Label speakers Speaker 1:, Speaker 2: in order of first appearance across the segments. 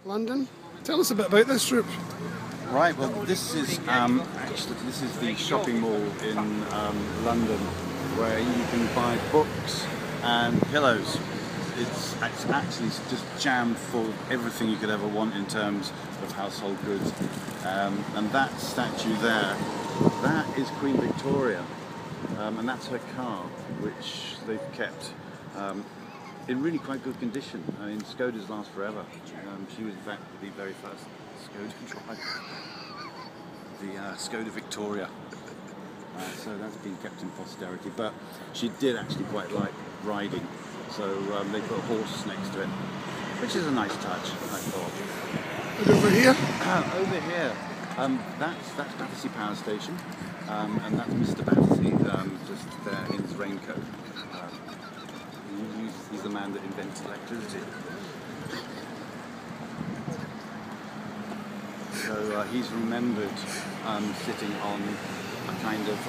Speaker 1: London. Tell us a bit about this route.
Speaker 2: Right, well this is the shopping mall in London where you can buy books and pillows. It's actually just jammed full of everything you could ever want in terms of household goods. And that statue there, that is Queen Victoria, and that's her car, which they've kept in really quite good condition. I mean, Skodas last forever. She was in fact the very first Skoda driver, the Skoda Victoria. So that's been kept in posterity, but she did actually quite like riding, so they put a horse next to it, which is a nice touch, I thought.
Speaker 1: And over here?
Speaker 2: Over here, that's Battersea Power Station, and that's Mr. Battersea just there in his raincoat. He's the man that invented electricity. So he's remembered sitting on a kind of,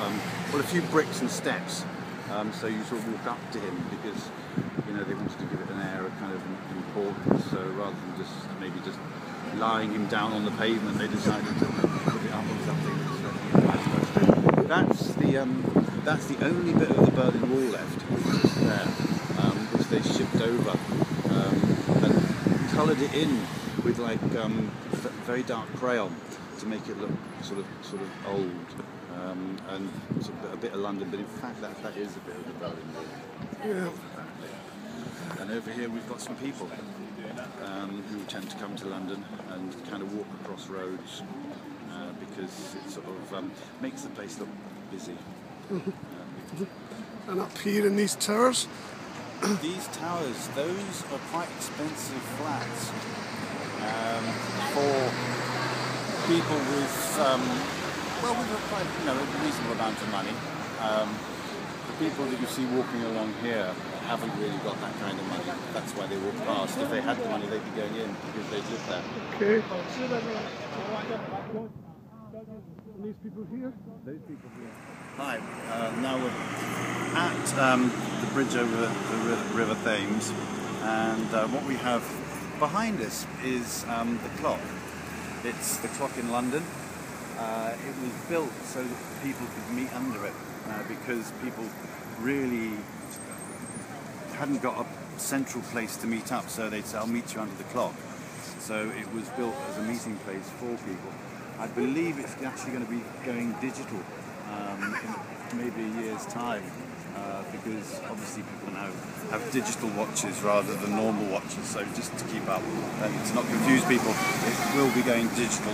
Speaker 2: well, a few bricks and steps. So you sort of walk up to him because, you know, they wanted to give it an air of kind of importance. So rather than just lying him down on the pavement, they decided to put it up on something. That's the only bit of the Berlin Wall left, which is there, which they shipped over and coloured it in with like very dark crayon to make it look sort of old and sort of a bit of London, but in fact that is a bit of the Berlin Wall.
Speaker 1: Yeah.
Speaker 2: And over here we've got some people who tend to come to London and kind of walk across roads because it sort of makes the place look busy.
Speaker 1: And up here in these towers?
Speaker 2: These towers, those are quite expensive flats for people with, with a quite, a reasonable amount of money. The people that you see walking along here haven't really got that kind of money. That's why they walk past. If they had the money, they'd be going in because they'd live there.
Speaker 1: Okay. And these people here?
Speaker 2: Those people here. Hi, now we're at the bridge over the River Thames, and what we have behind us is the clock. It's the clock in London. It was built so that people could meet under it because people really hadn't got a central place to meet up, so they'd say, I'll meet you under the clock. So it was built as a meeting place for people. I believe it's actually going to be going digital in maybe a year's time because obviously people now have digital watches rather than normal watches, so just to keep up and to not confuse people, it will be going digital.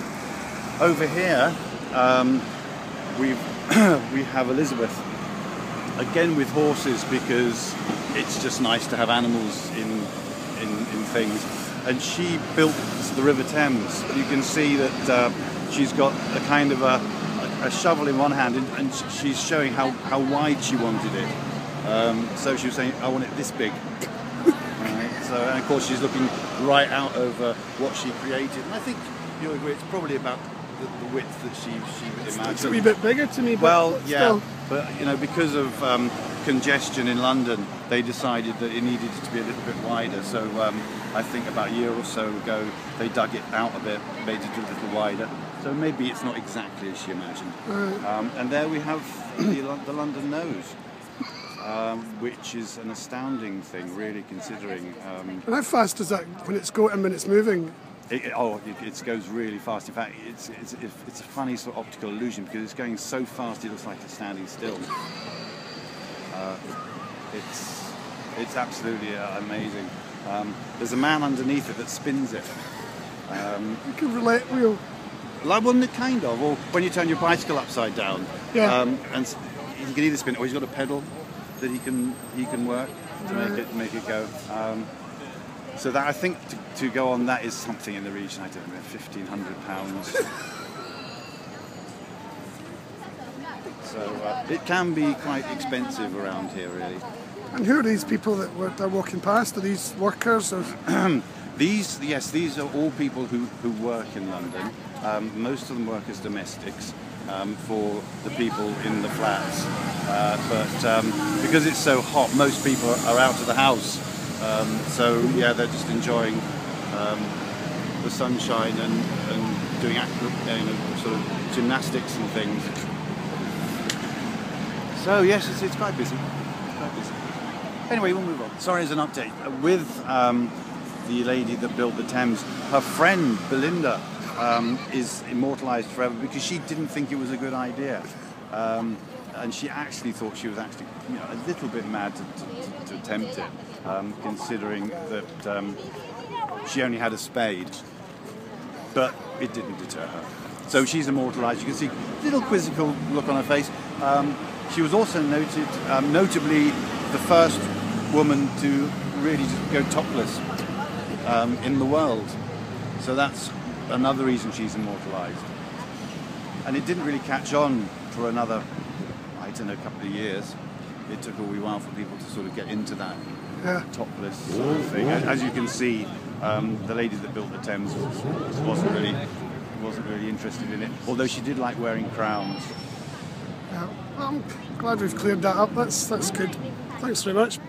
Speaker 2: Over here we have Elizabeth, again with horses because it's just nice to have animals in things, and she built the River Thames. You can see that she's got a kind of a shovel in one hand, and she's showing how wide she wanted it. So she was saying, I want it this big. And of course she's looking right out over what she created, and I think you'll agree it's probably about the width that she imagined.
Speaker 1: It's a wee bit bigger to me, but
Speaker 2: well, yeah,
Speaker 1: still.
Speaker 2: but because of congestion in London, they decided that it needed to be a little bit wider. So I think about a year or so ago, they dug it out a bit, made it a little wider. So maybe it's not exactly as she imagined. And there we have the London Nose, which is an astounding thing, really, considering.
Speaker 1: And how fast is that when it's going and when it's moving?
Speaker 2: It goes really fast. In fact, it's a funny sort of optical illusion because it's going so fast it looks like it's standing still. It's absolutely amazing. There's a man underneath it that spins it.
Speaker 1: You can relate, Will.
Speaker 2: Like one kind of, or when you turn your bicycle upside down.
Speaker 1: Yeah.
Speaker 2: And he can either spin it, or he's got a pedal that he can work to make it go. So that, I think, to go on that is something in the region, I don't know, £1,500. So it can be quite expensive around here, really.
Speaker 1: And who are these people that are walking past? Are these workers? Or?
Speaker 2: These are all people who work in London. Most of them work as domestics for the people in the flats. But because it's so hot, most people are out of the house. So yeah, they're just enjoying the sunshine and doing sort of gymnastics and things. So yes, it's quite busy. It's quite busy. Anyway, we'll move on. Sorry, as an update with the lady that built the Thames, her friend Belinda is immortalised forever because she didn't think it was a good idea, and she actually thought she was actually a little bit mad to attempt it, considering that she only had a spade, but it didn't deter her. So she's immortalised. You can see a little quizzical look on her face. She was also notably the first woman to really just go topless in the world. So that's another reason she's immortalised. And it didn't really catch on for another, I don't know, couple of years. It took a wee while for people to sort of get into that topless sort of thing. As you can see, the lady that built the Thames wasn't really interested in it, although she did like wearing crowns.
Speaker 1: Yeah, I'm glad we've cleared that up. That's good. Thanks very much.